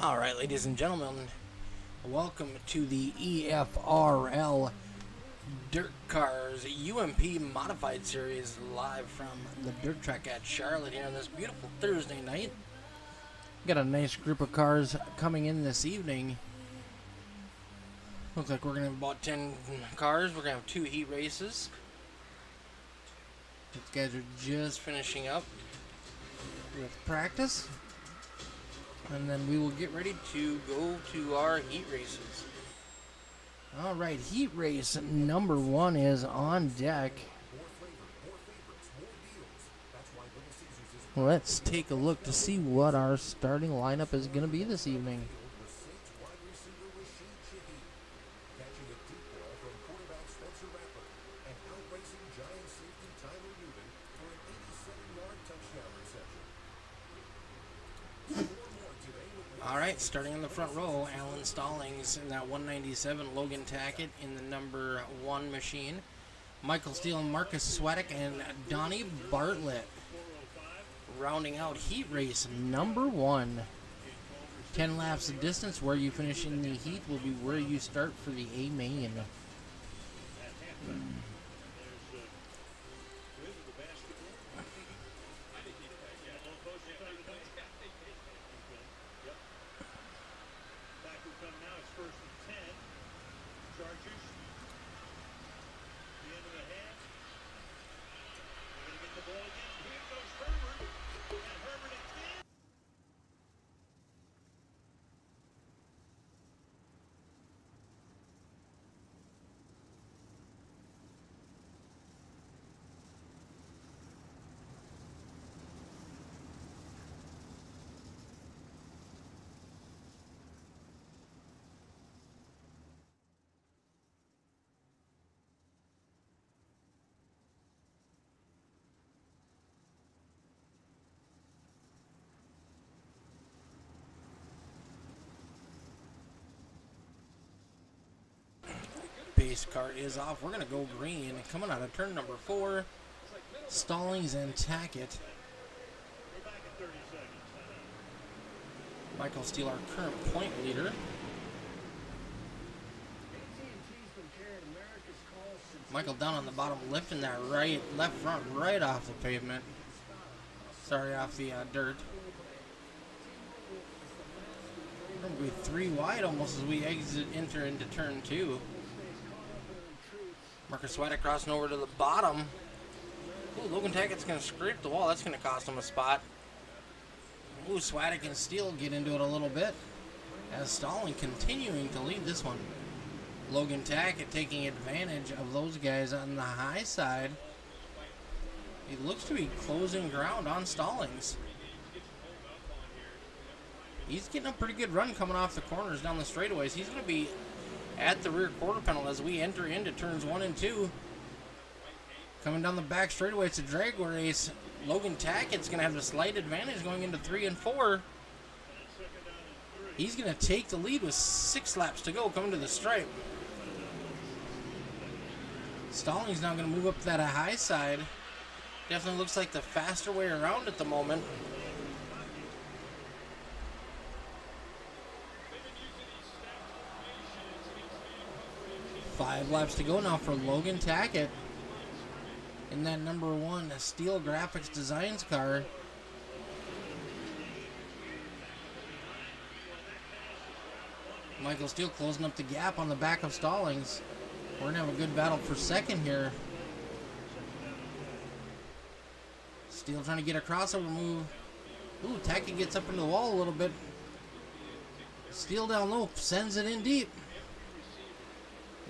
Alright, ladies and gentlemen, welcome to the EFRL Dirt Cars UMP Modified Series, live from the dirt track at Charlotte here on this beautiful Thursday night. Got a nice group of cars coming in this evening. Looks like we're going to have about 10 cars. We're going to have 2 heat races. These guys are just finishing up with practice. And then we will get ready to go to our heat races. Alright, heat race number 1 is on deck. Let's take a look to see what our starting lineup is going to be this evening. Alright, starting on the front row, Alan Stallings in that 197, Logan Tackett in the number 1 machine, Michael Steele, Marcus Swadek, and Donnie Bartlett. Rounding out heat race number 1. 10 laps of distance. Where you finish in the heat will be where you start for the A main. Base car is off. We're going to go green. Coming out of turn number 4, Stallings and Tackett. Michael Steele, our current point leader. Michael down on the bottom, lifting that left front right off the pavement. Sorry, off the dirt. We're going to be 3 wide almost as we enter into turn 2. Marcus Swadek crossing over to the bottom. Ooh, Logan Tackett's going to scrape the wall. That's going to cost him a spot. Ooh, Swadek and Steele get into it a little bit, as Stalling continuing to lead this one. Logan Tackett taking advantage of those guys on the high side. He looks to be closing ground on Stallings. He's getting a pretty good run coming off the corners down the straightaways. He's going to be at the rear quarter panel as we enter into turns 1 and 2. Coming down the back straightaway, it's a drag race. Logan Tackett's going to have a slight advantage going into 3 and 4. He's going to take the lead with 6 laps to go coming to the stripe. Stallings now going to move up that high side. Definitely looks like the faster way around at the moment. Five laps to go now for Logan Tackett in that number 1 Steel Graphics Designs car. Michael Steele closing up the gap on the back of Stallings. We're going to have a good battle for second here. Steele trying to get a crossover move. Ooh, Tackett gets up into the wall a little bit. Steele down low, sends it in deep.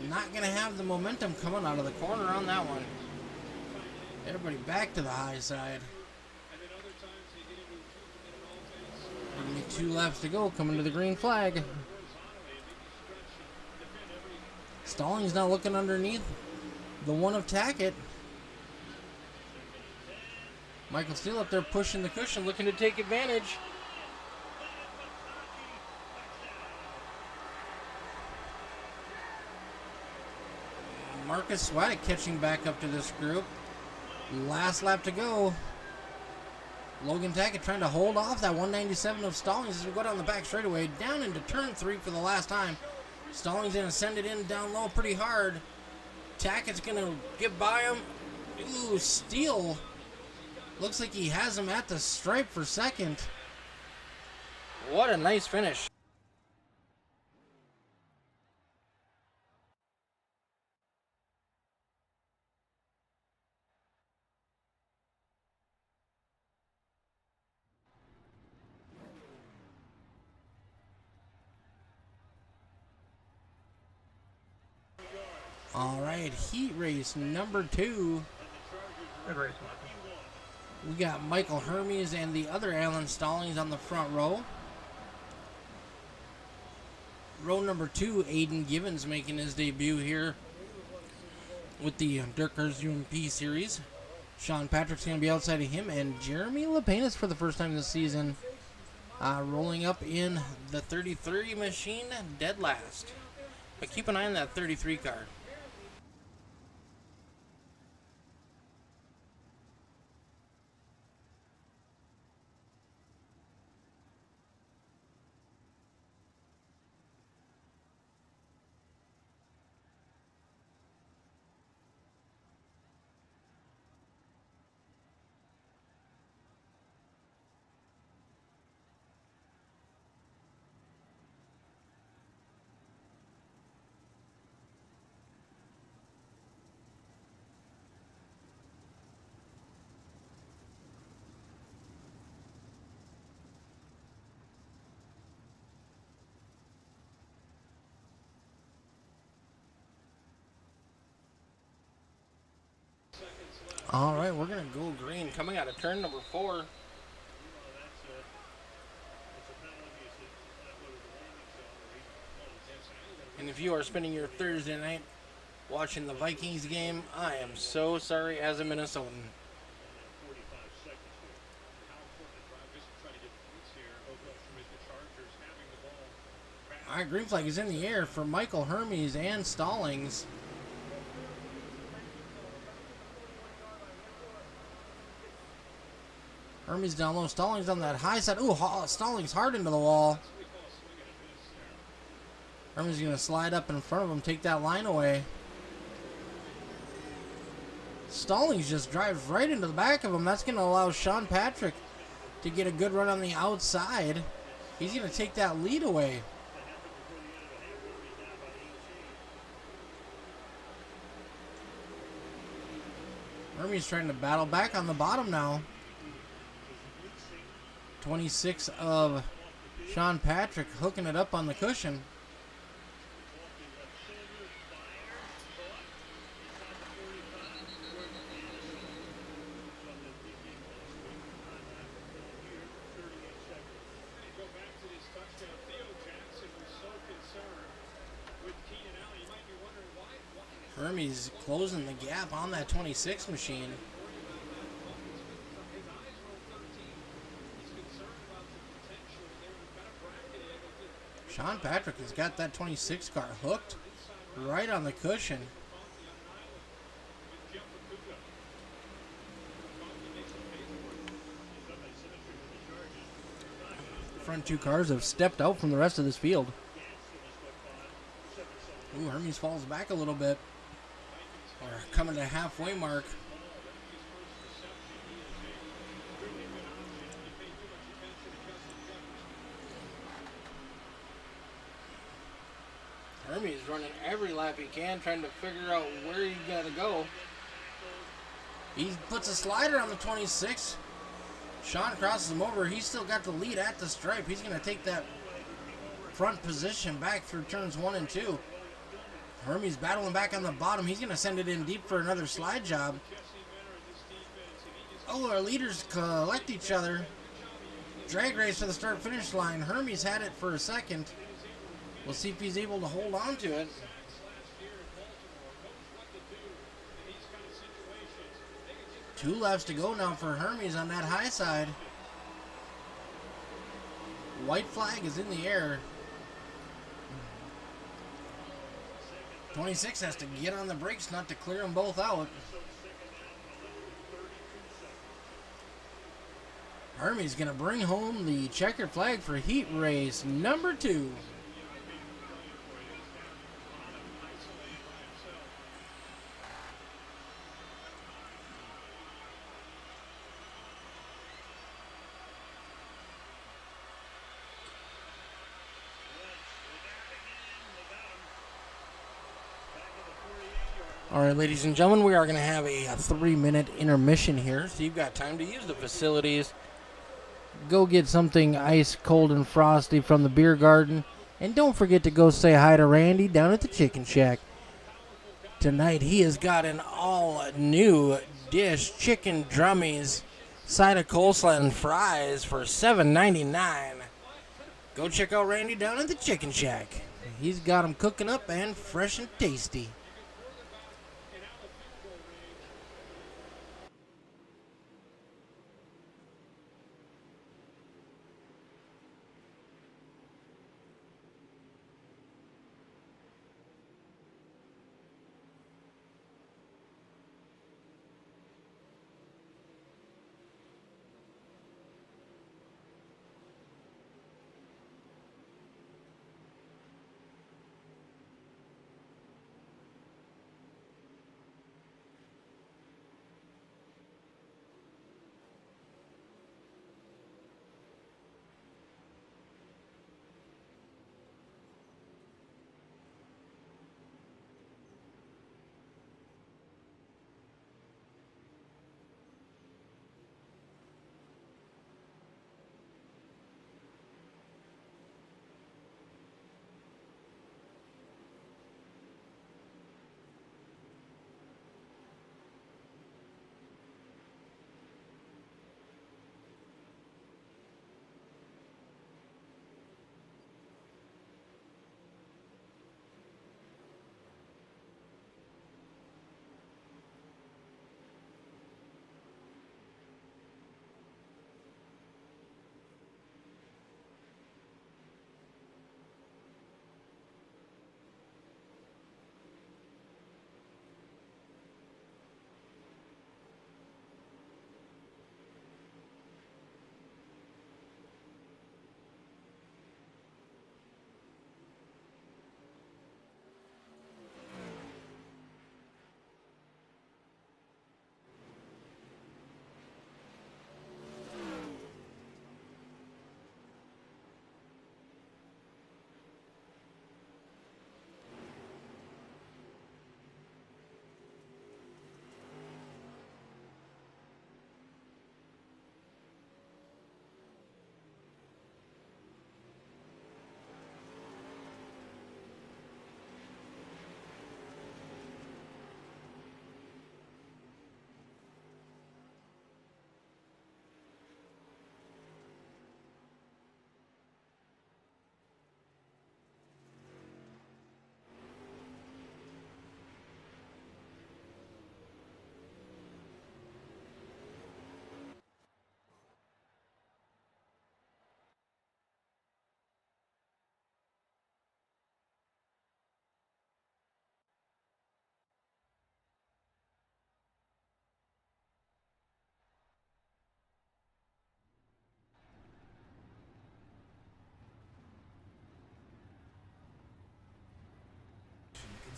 Not going to have the momentum coming out of the corner on that one. Everybody back to the high side. Only 2 laps to go, coming to the green flag. Stallings now looking underneath the one of Tackett. Michael Steele up there pushing the cushion, looking to take advantage. Marcus Swadek catching back up to this group. Last lap to go. Logan Tackett trying to hold off that 197 of Stallings as we go down the back straightaway, down into turn 3 for the last time. Stallings going to send it in down low pretty hard. Tackett's going to get by him. Ooh, steal. Looks like he has him at the stripe for second. What a nice finish. All right, heat race number 2. Good race, Michael. We got Michael Hermes and the other Alan Stallings on the front row. Row number 2, Aiden Givens making his debut here with the DIRTKARS UMP series. Sean Patrick's going to be outside of him, and Jeremy Lepenis for the first time this season rolling up in the 33 machine dead last. But keep an eye on that 33 car. All right, we're going to go green coming out of turn number 4. And if you are spending your Thursday night watching the Vikings game, I am so sorry as a Minnesotan. All right, green flag is in the air for Michael Hermes and Stallings. Hermes down low, Stallings on that high side. Ooh, Stallings hard into the wall. Hermes going to slide up in front of him, take that line away. Stallings just drives right into the back of him. That's going to allow Sean Patrick to get a good run on the outside. He's going to take that lead away. Hermes trying to battle back on the bottom now. 26 of Sean Patrick hooking it up on the cushion. Hermes closing the gap on that 26 machine. Sean Patrick has got that 26 car hooked right on the cushion. Front 2 cars have stepped out from the rest of this field. Ooh, Hermes falls back a little bit. We're coming to halfway mark. Hermes running every lap he can, trying to figure out where he got to go. He puts a slider on the 26. Sean crosses him over. He's still got the lead at the stripe. He's going to take that front position back through turns 1 and 2. Hermes battling back on the bottom. He's going to send it in deep for another slide job. Oh, our leaders collect each other. Drag race to the start-finish line. Hermes had it for a second. We'll see if he's able to hold on to it. Two laps to go now for Hermes on that high side. White flag is in the air. 26 has to get on the brakes not to clear them both out. Army's going to bring home the checkered flag for heat race number 2. All right, ladies and gentlemen, we are going to have a 3-minute intermission here, so you've got time to use the facilities. Go get something ice cold and frosty from the beer garden, and don't forget to go say hi to Randy down at the Chicken Shack. Tonight, he has got an all-new dish, chicken drummies, side of coleslaw and fries for $7.99. Go check out Randy down at the Chicken Shack. He's got them cooking up and fresh and tasty.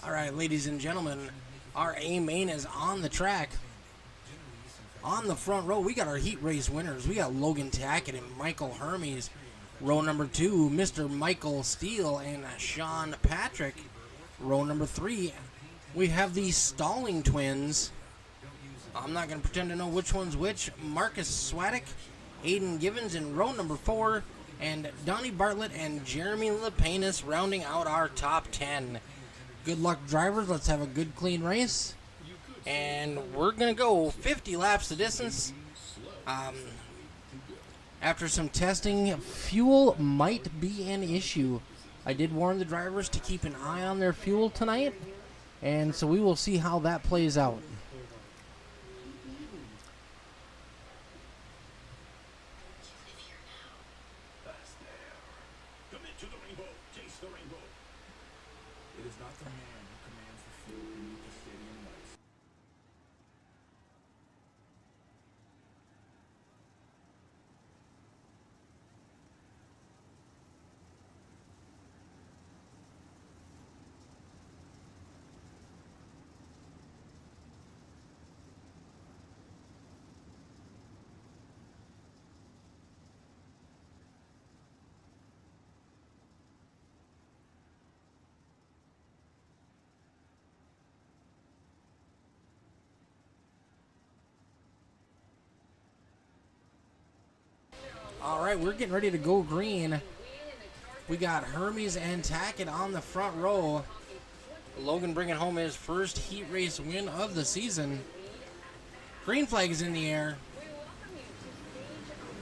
All right, ladies and gentlemen, our A main is on the track. On the front row, we got our heat race winners. We got Logan Tackett and Michael Hermes. Row number 2, Mr. Michael Steele and Sean Patrick. Row number 3, we have the Stalling twins. I'm not going to pretend to know which one's which. Marcus Swadek, Aiden Givens in row number 4, and Donnie Bartlett and Jeremy Lepanus rounding out our top 10. Good luck, drivers. Let's have a good, clean race. And we're going to go 50 laps the distance. After some testing, fuel might be an issue. I did warn the drivers to keep an eye on their fuel tonight. And so we will see how that plays out. right, we're getting ready to go green. We got Hermes and Tackett on the front row. Logan bringing home his first heat race win of the season. Green flag is in the air.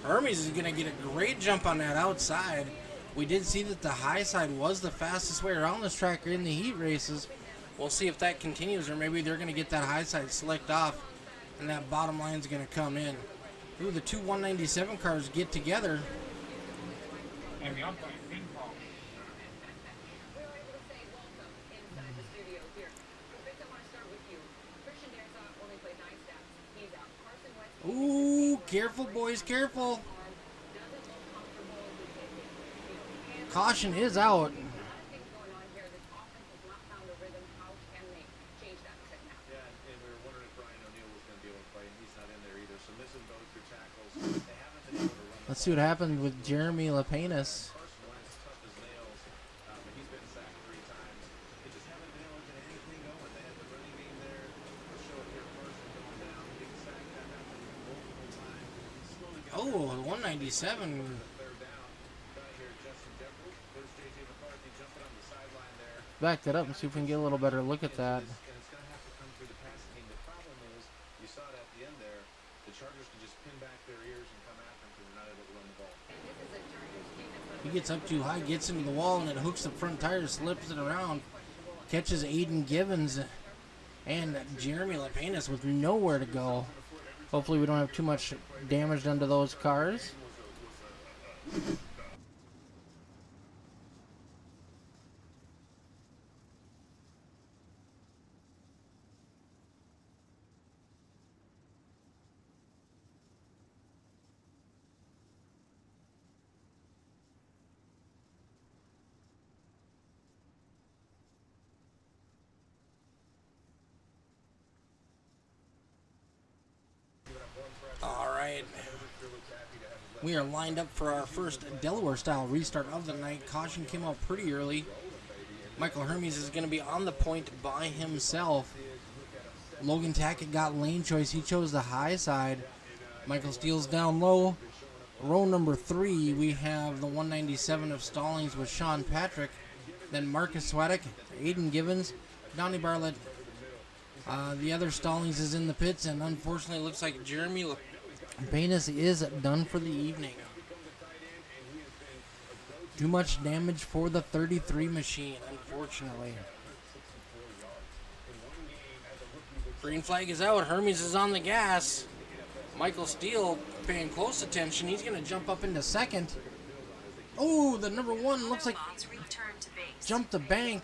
Hermes is going to get a great jump on that outside. We did see that the high side was the fastest way around this track in the heat races. We'll see if that continues, or maybe they're going to get that high side slicked off and that bottom line is going to come in. Ooh, the two 197 cars get together. And the umpire, ping pong. Ooh, careful, boys, careful. Caution is out. Let's see what happens with Jeremy Lapenas. Oh, 197. Back that up and see if we can get a little better look at that. He gets up too high, gets into the wall, and it hooks the front tire, slips it around, catches Aiden Givens and Jeremy Lapenas with nowhere to go. Hopefully we don't have too much damage done to those cars. All right. We are lined up for our first Delaware-style restart of the night. Caution came out pretty early. Michael Hermes is going to be on the point by himself. Logan Tackett got lane choice. He chose the high side. Michael Steele's down low. Row number 3, we have the 197 of Stallings with Sean Patrick. Then Marcus Swadek, Aiden Givens, Donnie Bartlett. The other Stallings is in the pits, and unfortunately it looks like Jeremy Lapenas is done for the evening. Too much damage for the 33 machine, unfortunately. Green flag is out. Hermes is on the gas. Michael Steele paying close attention. He's going to jump up into second. Oh, the number 1 looks like jumped the bank.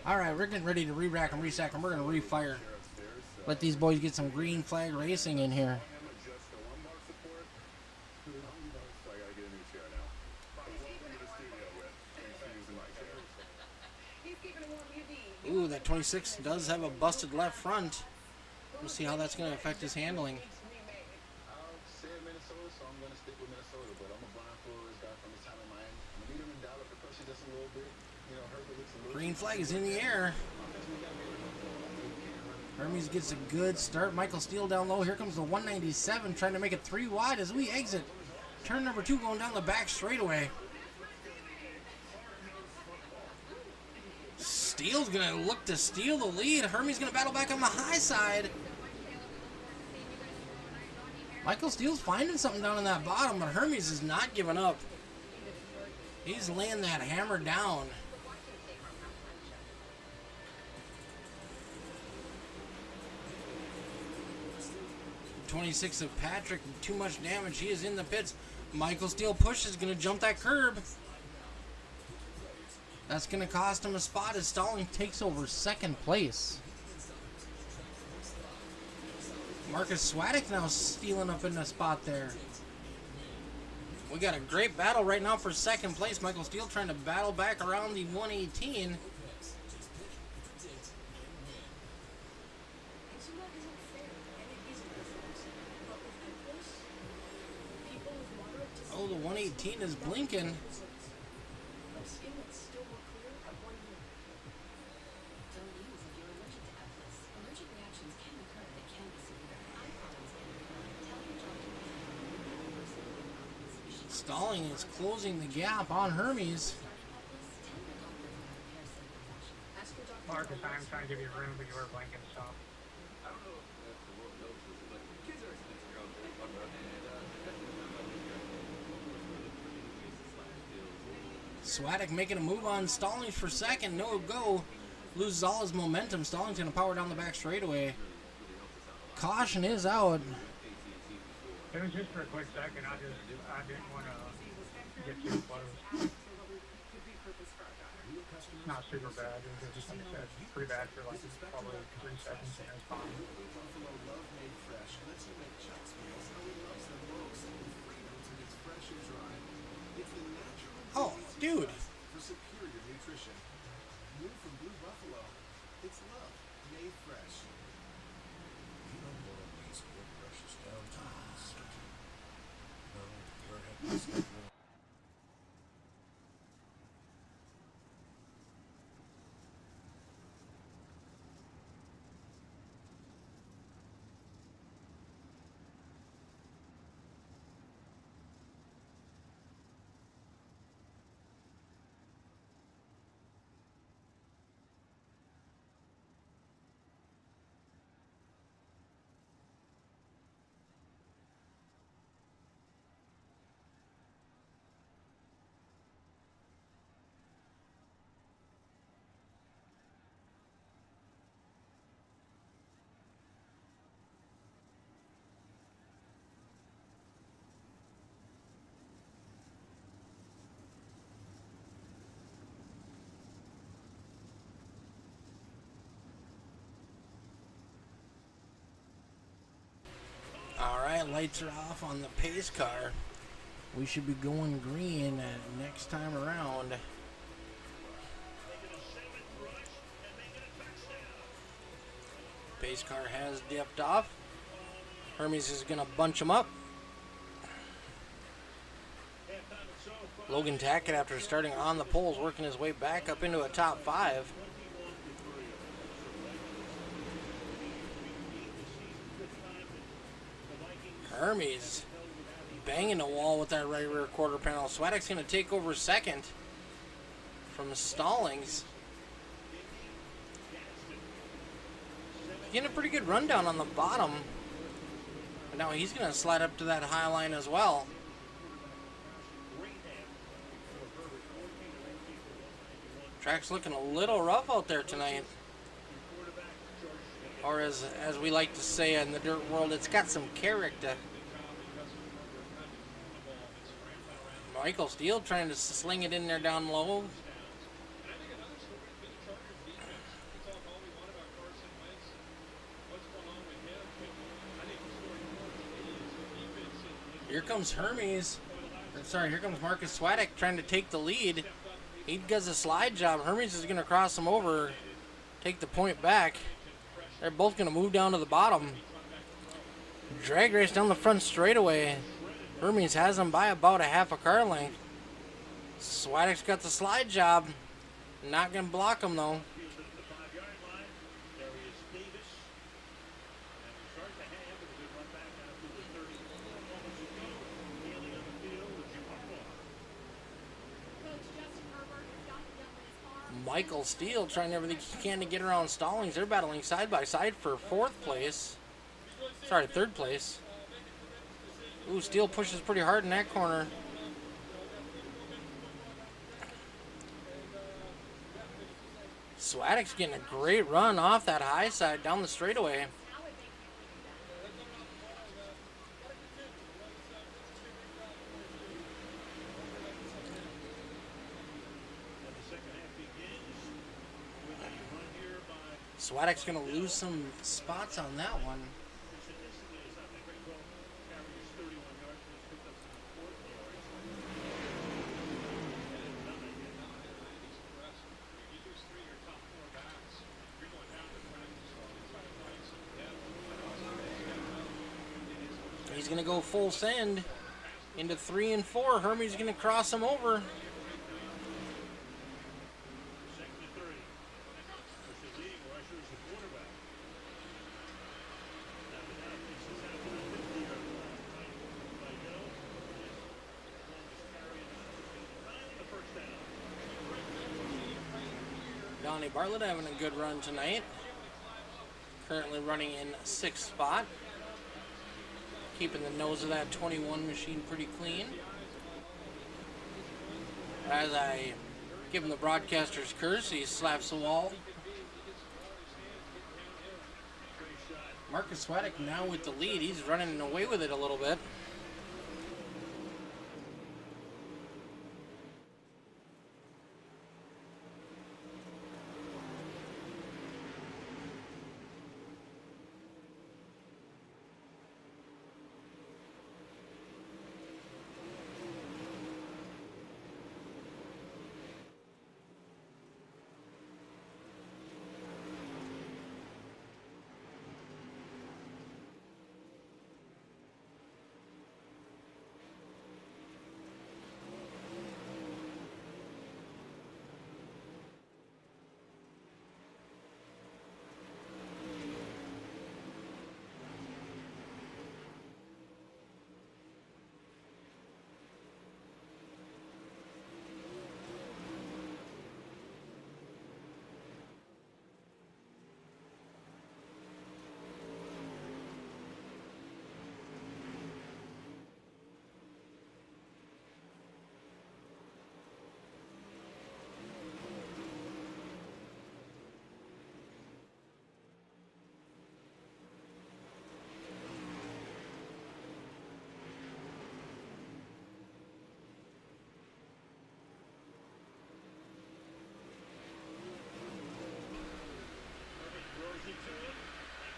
Alright, we're getting ready to re-rack and resack, and we're going to refire. Let these boys get some green flag racing in here. Ooh, that 26 does have a busted left front. We'll see how that's going to affect his handling. Green flag is in the air. Hermes gets a good start. Michael Steele down low. Here comes the 197 trying to make it 3 wide as we exit. Turn number 2 going down the back straightaway. Steele's going to look to steal the lead. Hermes going to battle back on the high side. Michael Steele's finding something down in that bottom, but Hermes is not giving up. He's laying that hammer down. 26 of Patrick, too much damage. He is in the pits. Michael Steele pushes, going to jump that curb. That's going to cost him a spot as Stalling takes over second place. Marcus Swadek now stealing up in the spot there. We got a great battle right now for second place. Michael Steele trying to battle back around the 118. Oh, the 118 is blinking. Stalling is closing the gap on Hermes. Marcus, I'm trying to give you room, but you were blanking stop. Swadek making a move on Stallings for second. No go. Loses all his momentum. Stallings going to power down the back straightaway. Caution is out. It was just for a quick second. I didn't want to get too close. Not super bad. It was just, like I said, pretty bad for like probably 3 seconds, and it was fine. Oh, dude. For superior nutrition. New from Blue Buffalo. It's love made fresh. You don't want to waste your precious downtime searching. No, your head is Alright, lights are off on the pace car. We should be going green next time around. Pace car has dipped off. Hermes is going to bunch him up. Logan Tackett, after starting on the poles, working his way back up into a top 5. Hermes banging the wall with that right rear quarter panel. Swadek's going to take over second from Stallings. Getting a pretty good rundown on the bottom. But now he's going to slide up to that high line as well. Track's looking a little rough out there tonight. Or as we like to say in the dirt world, it's got some character. Michael Steele trying to sling it in there down low. Here comes Hermes. Sorry, here comes Marcus Swadek trying to take the lead. He does a slide job. Hermes is going to cross him over, take the point back. They're both going to move down to the bottom. Drag race down the front straightaway. Hermes has him by about a half a car length. Swadek's got the slide job. Not going to block him though. Michael Steele trying everything he can to get around Stallings. They're battling side by side for fourth place. Sorry, third place. Ooh, Steele pushes pretty hard in that corner. Swadek's getting a great run off that high side down the straightaway. Swadek's going to lose some spots on that one. He's going to go full send into 3 and 4. Hermes going to cross him over. Donnie Bartlett having a good run tonight. Currently running in 6th spot. Keeping the nose of that 21 machine pretty clean. As I give him the broadcaster's curse, he slaps the wall. Marcus Swadek now with the lead. He's running away with it a little bit.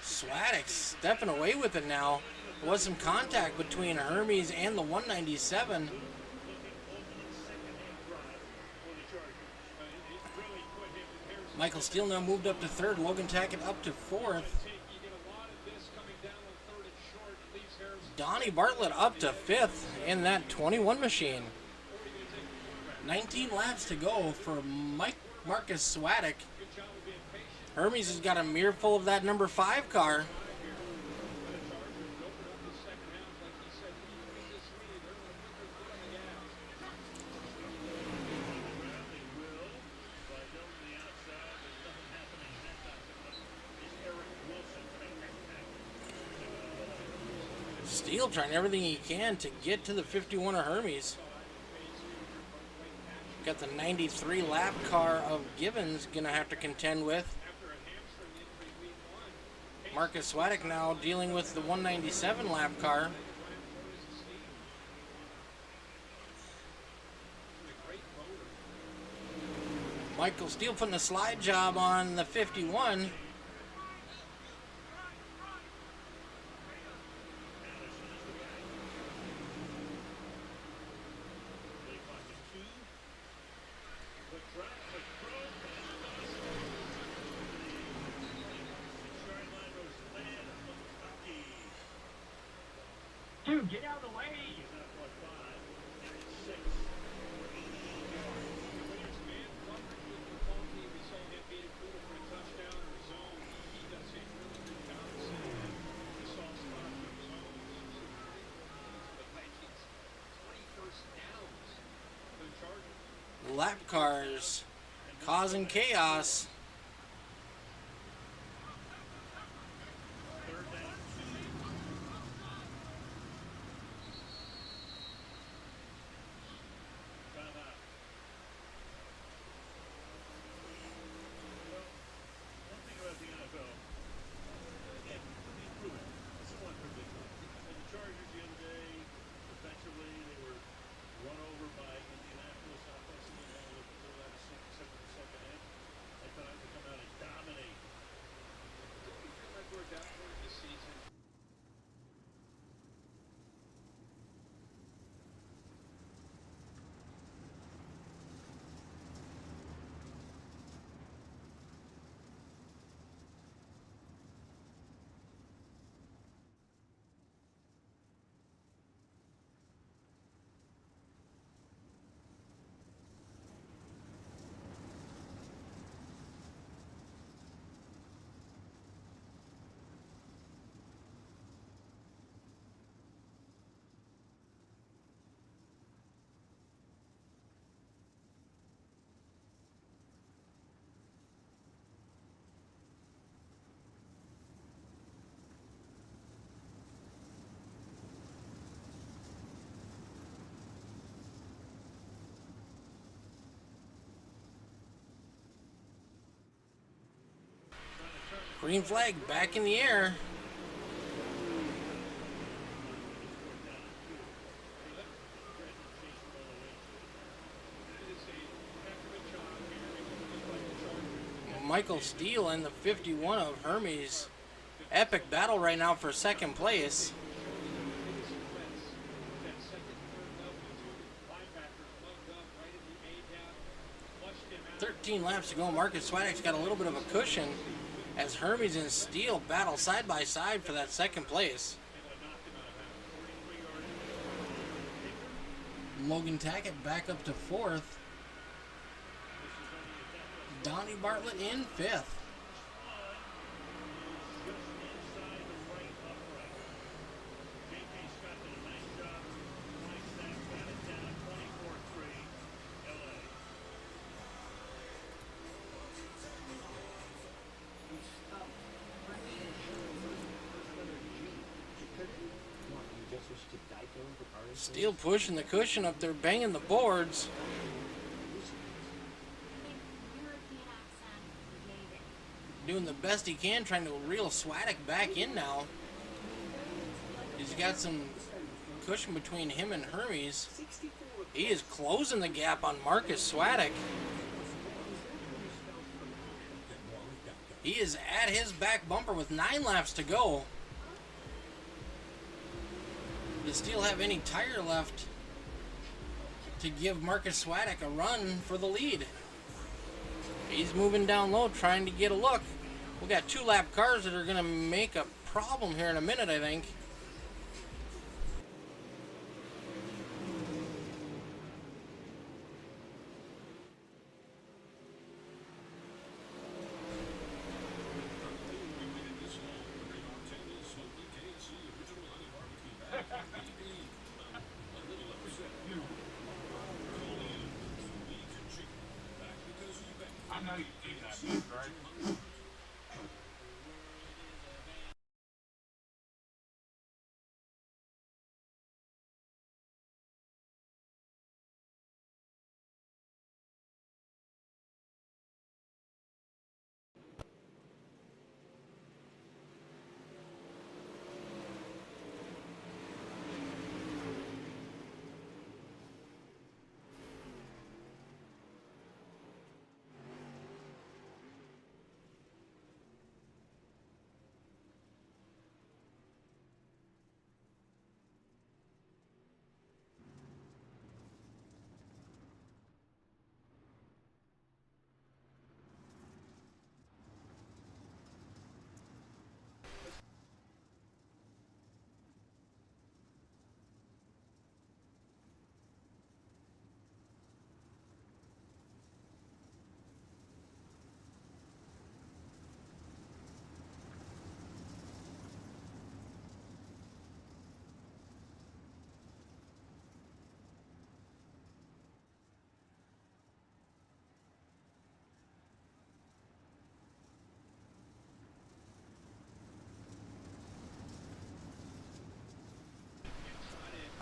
Swadek stepping away with it now. There was some contact between Hermes and the 197. Michael Steele now moved up to 3rd. Logan Tackett up to 4th. Donnie Bartlett up to 5th in that 21 machine. 19 laps to go for Marcus Swadek. Hermes has got a mirror full of that number 5 car. Steele trying everything he can to get to the 51 of Hermes. Got the 93 lap car of Gibbons gonna have to contend with. Marcus Swadek now dealing with the 197 lap car. Michael Steele putting a slide job on the 51. Dude, get out of the way! Lap cars causing chaos. Green flag back in the air. Michael Steele and the 51 of Hermes. Epic battle right now for second place. "13 laps to go. Marcus Swadek's got a little bit of a cushion as Hermes and Steele battle side by side for that second place. Logan Tackett back up to fourth. Donnie Bartlett in fifth. Steele pushing the cushion up there, banging the boards. Doing the best he can, trying to reel Swadek back in now. He's got some cushion between him and Hermes. He is closing the gap on Marcus Swadek. He is at his back bumper with 9 laps to go. Does Steele have any tire left to give Marcus Swadek a run for the lead? He's moving down low, trying to get a look. We got 2 lap cars that are going to make a problem here in a minute, I think. I know you've seen that move, right?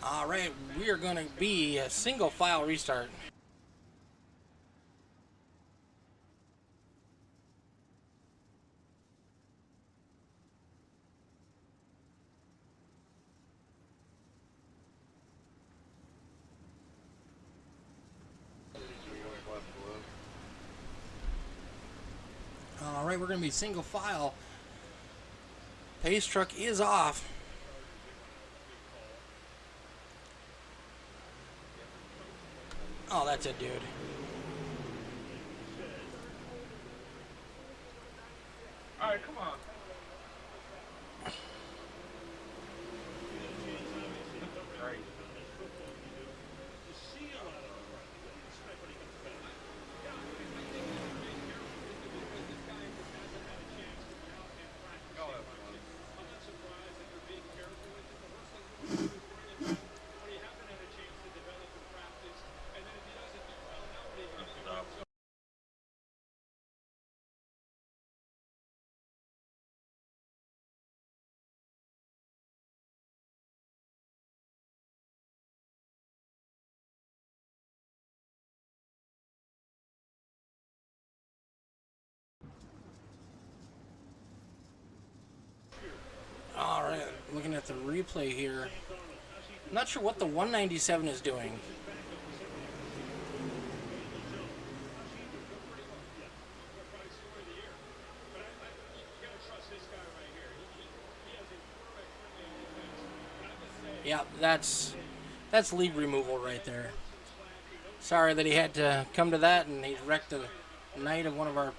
All right, we are going to be a single file restart. All right, we're going to be single file. Pace truck is off. Oh, that's it, dude. All right, come on. Right. All right, looking at the replay here. I'm not sure what the 197 is doing. Yeah, that's lead removal right there. Sorry that he had to come to that, and he's wrecked the night of one of our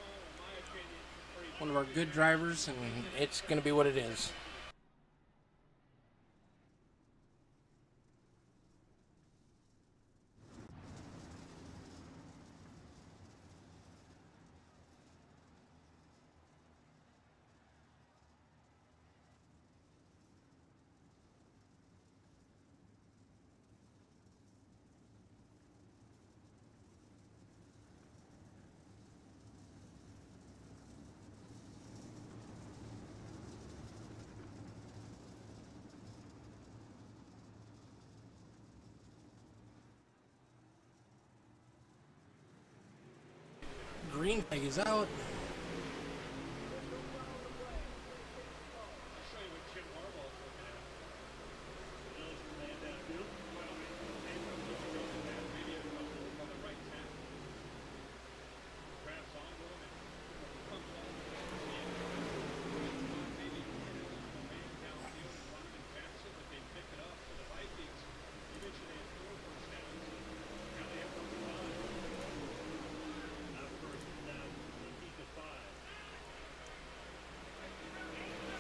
good drivers, and it's going to be what it is. Green flag is out.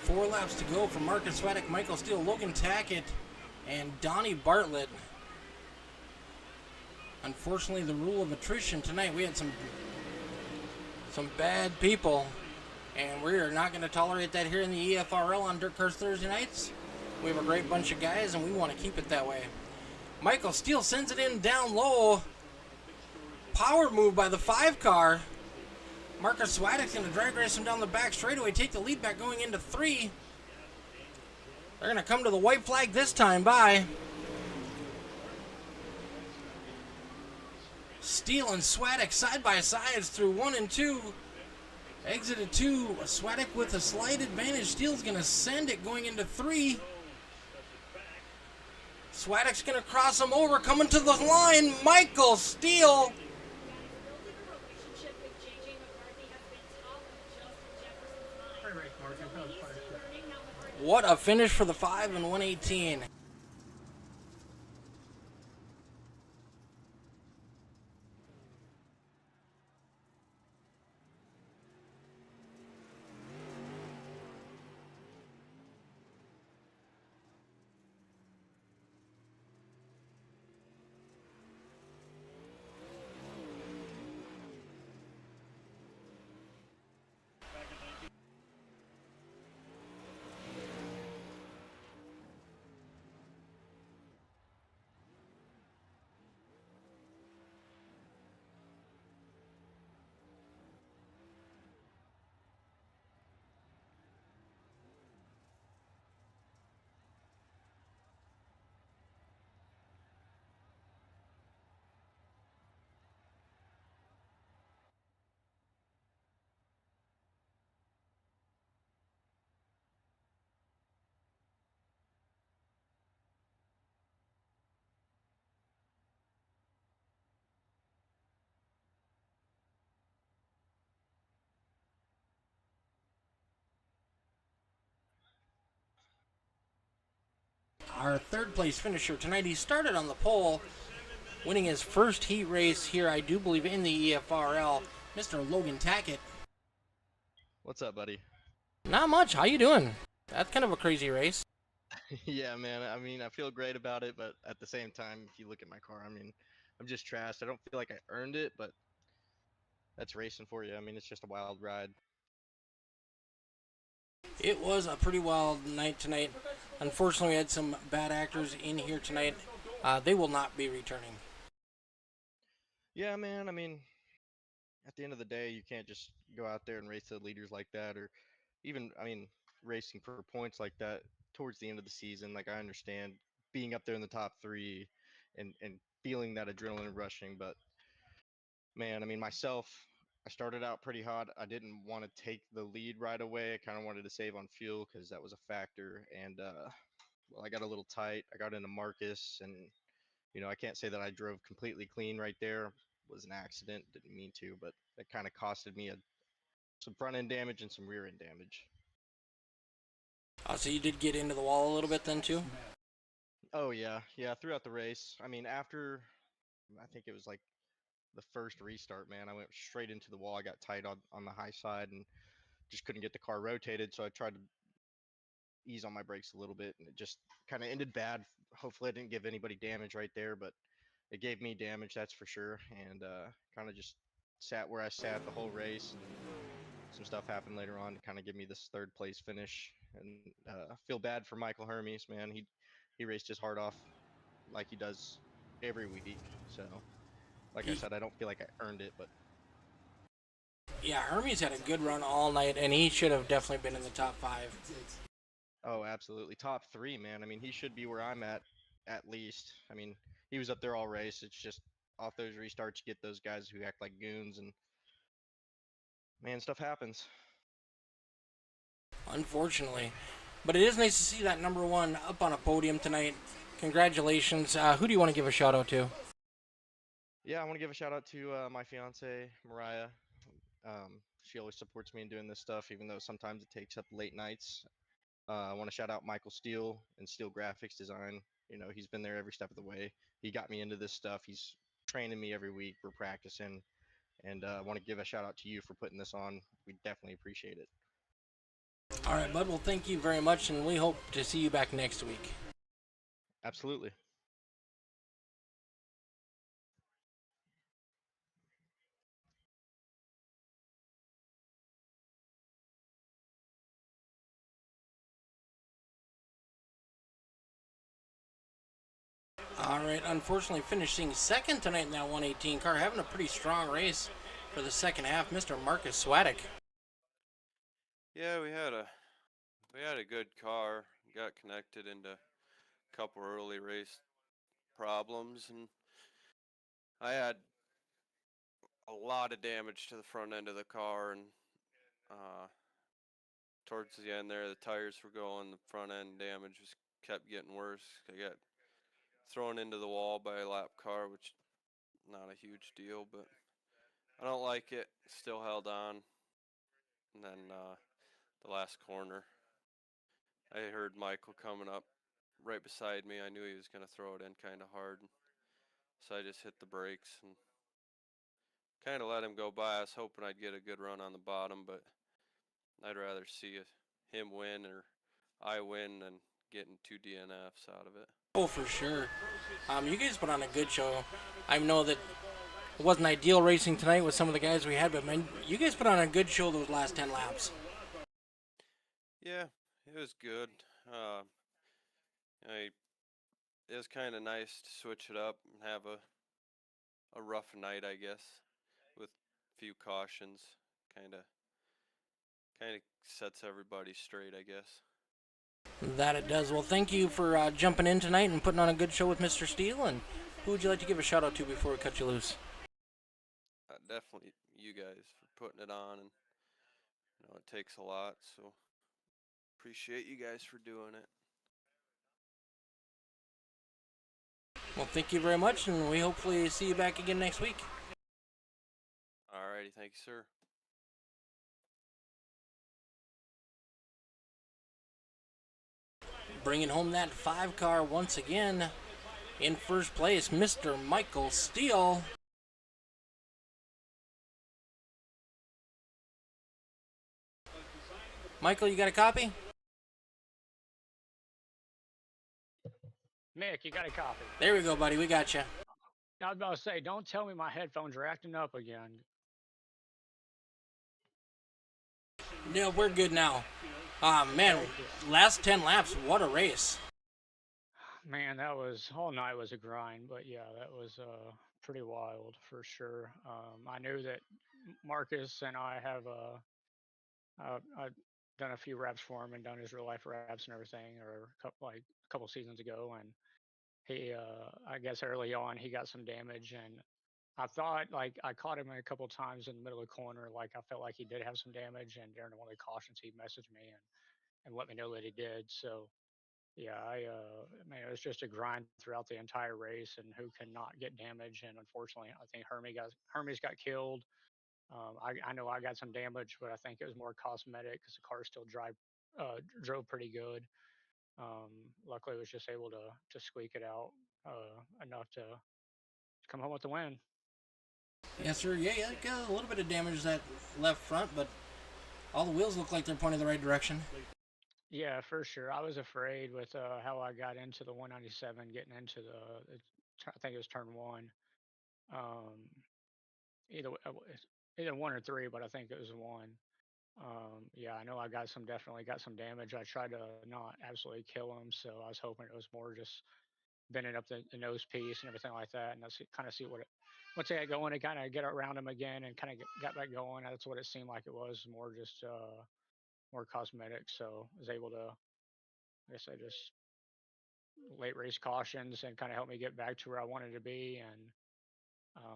Four laps to go for Marcus Swadek, Michael Steele, Logan Tackett, and Donnie Bartlett. Unfortunately, the rule of attrition tonight, we had some bad people, and we are not going to tolerate that here in the EFRL on Dirt Cars Thursday nights. We have a great bunch of guys, and we want to keep it that way. Michael Steele sends it in down low. Power move by the 5 car. Marcus Swadek's going to drag race him down the back straightaway, take the lead back going into 3. They're going to come to the white flag this time by Steele and Swadek side by sides through 1 and 2. Exited 2. Swadek with a slight advantage. Steele's going to send it going into 3. Swadek's going to cross him over, coming to the line. Michael Steele. What a finish for the 5 and 118. our third place finisher tonight. He started on the pole, winning his first heat race here, I do believe, in the EFRL, Mr. Logan Tackett. What's up, buddy? Not much. How you doing? That's kind of a crazy race. Yeah, man. I mean, I feel great about it, but at the same time, if you look at my car, I mean, I'm just trashed. I don't feel like I earned it, but that's racing for you. I mean, it's just a wild ride. It was a pretty wild night tonight. Unfortunately, we had some bad actors in here tonight. They will not be returning. Yeah, man. I mean, at the end of the day, you can't just go out there and race the leaders like that, or even, I mean, racing for points like that towards the end of the season. Like, I understand being up there in the top three and feeling that adrenaline rushing, but man, I mean, myself, I started out pretty hot. I didn't want to take the lead right away. I kind of wanted to save on fuel because that was a factor. And well, I got a little tight. I got into Marcus, and I can't say that I drove completely clean right there. It was an accident. Didn't mean to, but it kind of costed me some front end damage and some rear end damage. So you did get into the wall a little bit then too? Oh yeah, throughout the race. I mean, after I think it was like the first restart, man, I went straight into the wall. I got tight on the high side and just couldn't get the car rotated, so I tried to ease on my brakes a little bit, and it just kind of ended bad. Hopefully I didn't give anybody damage right there, but it gave me damage, that's for sure. And kind of just sat where I sat the whole race, and some stuff happened later on to kind of give me this third place finish. And I feel bad for Michael Hermes, man. He raced his heart off like he does every week. So like I said, I don't feel like I earned it, but Yeah, Hermes had a good run all night, and he should have definitely been in the top 5. oh, absolutely. Top 3, man. I mean, he should be where I'm at least. I mean, he was up there all race. It's just off those restarts, you get those guys who act like goons, and man, stuff happens. Unfortunately. But it is nice to see that number 1 up on a podium tonight. Congratulations. Who do you want to give a shout out to? Yeah, I want to give a shout out to my fiance, Mariah. She always supports me in doing this stuff, even though sometimes it takes up late nights. I want to shout out Michael Steele and Steele Graphics Design. He's been there every step of the way. He got me into this stuff. He's training me every week. We're practicing. And I want to give a shout out to you for putting this on. We definitely appreciate it. All right, bud. Well, thank you very much, and we hope to see you back next week. Absolutely. All right, unfortunately finishing second tonight in that 118 car, having a pretty strong race for the second half, Mr. Marcus Swadek. Yeah, we had a good car. Got connected into a couple early race problems, and I had a lot of damage to the front end of the car, and towards the end there, the tires were going, the front end damage just kept getting worse. I got thrown into the wall by a lap car, which not a huge deal, but I don't like it. Still held on, and then the last corner, I heard Michael coming up right beside me. I knew he was going to throw it in kind of hard, so I just hit the brakes and kind of let him go by. I was hoping I'd get a good run on the bottom, but I'd rather see him win or I win than getting 2 DNFs out of it. Oh, for sure. You guys put on a good show. I know that it wasn't ideal racing tonight with some of the guys we had, but man, you guys put on a good show those last 10 laps. Yeah, it was good. It was kind of nice to switch it up and have a rough night, I guess, with a few cautions. Kind of sets everybody straight, I guess. That it does. Well, thank you for jumping in tonight and putting on a good show with Mr. Steele. And who would you like to give a shout out to before we cut you loose? Definitely you guys for putting it on, and it takes a lot, so appreciate you guys for doing it. Well, thank you very much, and we hopefully see you back again next week. Alrighty, thank you, sir. bringing home that 5 car once again. In first place, Mr. Michael Steele. Michael, you got a copy? Mick, you got a copy. There we go, buddy. We got you. I was about to say, don't tell me my headphones are acting up again. Yeah, we're good now. Man, last 10 laps, what a race. Man, that was, whole night was a grind, but yeah, that was pretty wild for sure. I knew that Marcus and I have I've done a few reps for him and done his real life reps and everything, or a couple seasons ago, and he, I guess early on he got some damage, and I thought, like, I caught him a couple times in the middle of the corner, like I felt like he did have some damage, and during one of the cautions he messaged me and let me know that he did. So yeah, I mean, it was just a grind throughout the entire race, and who cannot get damage. And unfortunately, I think Hermes got killed. I know I got some damage, but I think it was more cosmetic because the car still drove pretty good. Luckily, I was just able to squeak it out enough to come home with the win. Yes, sir. Yeah, got a little bit of damage that left front, but all the wheels look like they're pointing the right direction. Yeah, for sure. I was afraid with how I got into the 197, getting into I think it was turn one. Either either one or three, but I think it was one. Yeah, I know I definitely got some damage. I tried to not absolutely kill him, so I was hoping it was more just bending up the nose piece and everything like that, and kind of see once I got going, to kind of get around him again and kind of got back going. That's what it seemed like it was, more just more cosmetic. So I was able to, I guess I just late race cautions and kind of helped me get back to where I wanted to be. And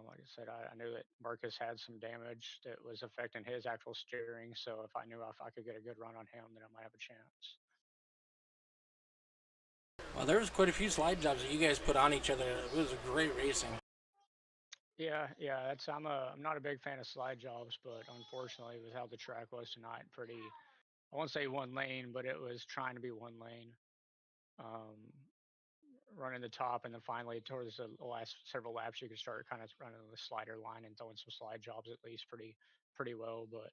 like I said, I knew that Marcus had some damage that was affecting his actual steering. So if I could get a good run on him, then I might have a chance. Well, there was quite a few slide jobs that you guys put on each other. It was a great racing. Yeah, I'm not a big fan of slide jobs, but unfortunately, with how the track was tonight, I won't say one lane, but it was trying to be one lane. Running the top, and then finally towards the last several laps, you could start kind of running the slider line and throwing some slide jobs at least pretty well. But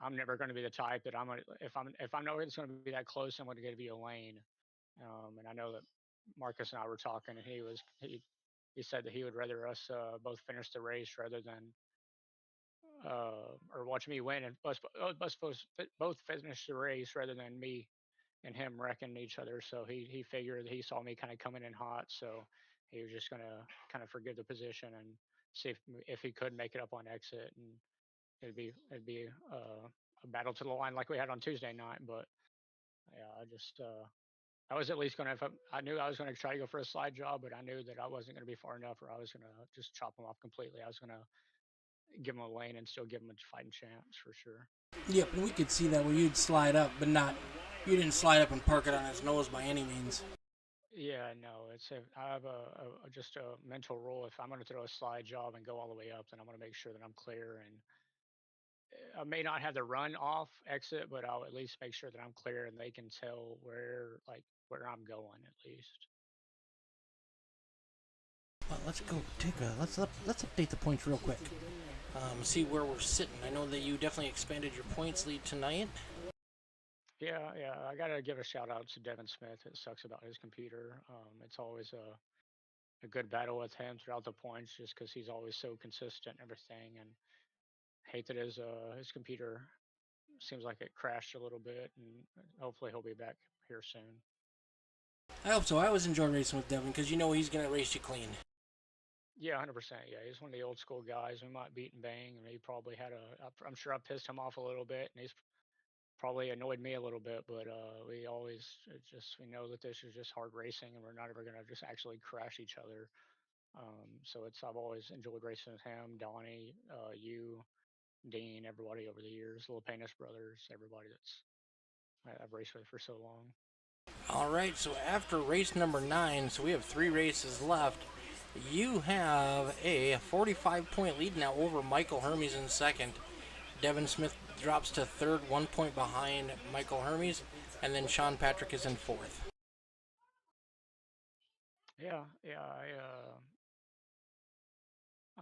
I'm never going to be the type that if I know it's going to be that close, I'm going to be a lane. And I know that Marcus and I were talking, and he said that he would rather us both finish the race rather than or watch me win, and us both finish the race rather than me and him wrecking each other. So he figured he saw me kind of coming in hot, so he was just gonna kind of forgive the position and see if he could make it up on exit, and it'd be a battle to the line like we had on Tuesday night. But yeah, I was at least gonna, I knew I was gonna try to go for a slide job, but I knew that I wasn't gonna be far enough, or I was gonna just chop him off completely. I was gonna give him a lane and still give him a fighting chance for sure. Yep, and we could see that where you'd slide up, but you didn't slide up and park it on his nose by any means. Yeah, no, I have just a mental rule. If I'm going to throw a slide job and go all the way up, then I'm going to make sure that I'm clear. And I may not have the run off exit, but I'll at least make sure that I'm clear and they can tell where I'm going at least. Well, let's go let's update the points real quick. See where we're sitting. I know that you definitely expanded your points lead tonight. Yeah, I got to give a shout out to Devin Smith. It sucks about his computer. It's always a good battle with him throughout the points, just because he's always so consistent and everything. And hate that his computer seems like it crashed a little bit, and hopefully he'll be back here soon. I hope so. I always enjoy racing with Devin because you know he's going to race you clean. Yeah, 100%. Yeah, he's one of the old school guys. We might beat and bang, and he probably I'm sure I pissed him off a little bit, and he's probably annoyed me a little bit, but we know that this is just hard racing, and we're not ever going to just actually crash each other. So I've always enjoyed racing with him, Donnie, you, Dean, everybody over the years, Little Paynes brothers, everybody I've raced with for so long. All right, so after race number 9, so we have 3 races left. You have a 45-point lead now over Michael Hermes in second. Devin Smith drops to third, 1 point behind Michael Hermes. and then Sean Patrick is in 4th. Yeah,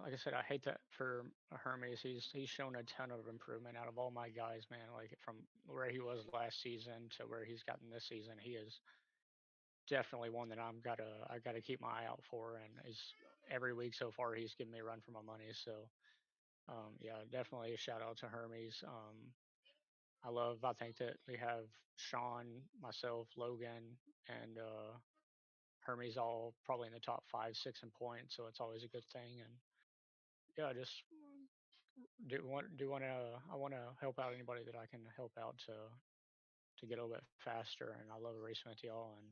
like I said, I hate that for Hermes. He's shown a ton of improvement out of all my guys, man. Like from where he was last season to where he's gotten this season, he is definitely one that I gotta keep my eye out for. And he's every week so far he's given me a run for my money. So yeah, definitely a shout out to Hermes. I think that we have Sean, myself, Logan, and Hermes all probably in the top 5, 6 in points. So it's always a good thing. And yeah, just I want to help out anybody that I can help out to get a little bit faster. And I love racing with y'all, and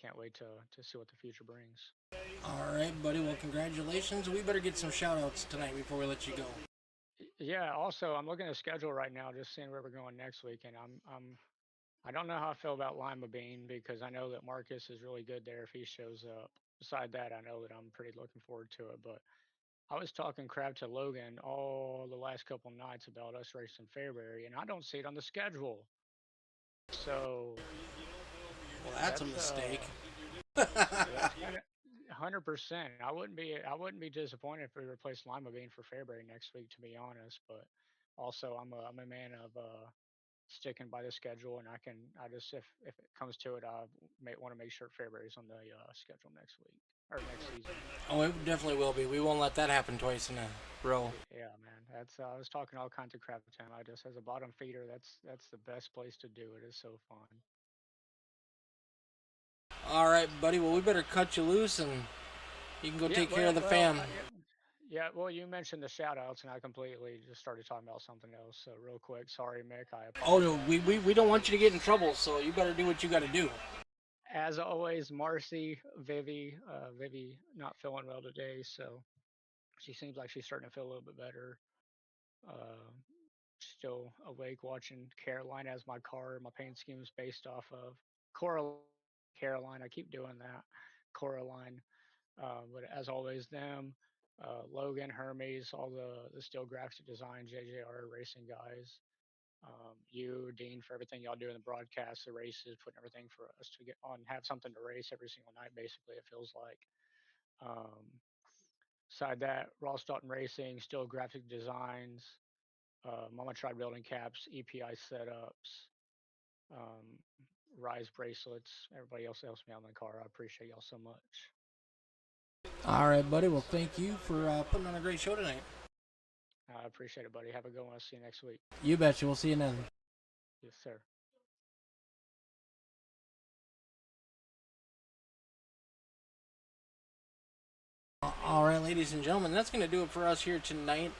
can't wait to see what the future brings. All right, buddy. Well, congratulations. We better get some shout-outs tonight before we let you go. Yeah. Also, I'm looking at the schedule right now, just seeing where we're going next week, and I don't know how I feel about Lima Bean because I know that Marcus is really good there if he shows up. Beside that, I know that I'm pretty looking forward to it. But I was talking crap to Logan all the last couple nights about us racing Fairbury, and I don't see it on the schedule. So Well, that's a mistake. That's kinda, 100%. I wouldn't be disappointed if we replaced Lima Bean for Fairbury next week, to be honest. But also, I'm a man of sticking by the schedule, and I just if it comes to it, I may want to make sure Fairbury's on the schedule next week or next season. Oh, it definitely will be. We won't let that happen twice in a row. Yeah, man. That's I was talking all kinds of crap to him. I just as a bottom feeder, that's the best place to do it. It's so fun. All right, buddy. Well, we better cut you loose, and you can go take care of the fam. Yeah, well, you mentioned the shout outs, and I completely just started talking about something else. So, real quick, sorry, Mick. Oh, no, we don't want you to get in trouble, so you better do what you got to do. As always, Marcy, Vivi not feeling well today, so she seems like she's starting to feel a little bit better. Still awake watching Caroline as my car. My paint scheme is based off of Caroline. I keep doing that. Coraline. But as always, them, Logan, Hermes, all the Steel Graphic Design, JJR Racing guys. You, Dean, for everything y'all do in the broadcast, the races, putting everything for us to get on, have something to race every single night, basically, it feels like. Beside that, Ross Dalton Racing, Steel Graphic Designs, Mama Tried Building Caps, EPI Setups, Rise Bracelets, everybody else helps me out in the car. I appreciate y'all so much. All right, buddy. Well, thank you for putting on a great show tonight. I appreciate it, buddy. Have a good one. I'll see you next week. You betcha. We'll see you then. Yes, sir. All right, ladies and gentlemen, that's going to do it for us here tonight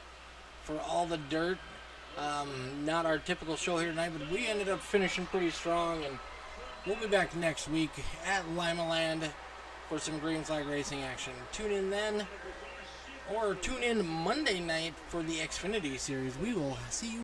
for all the dirt. Not our typical show here tonight, but we ended up finishing pretty strong, and we'll be back next week at Lima Land for some green flag racing action. Tune in then, or tune in Monday night for the Xfinity Series. We will see you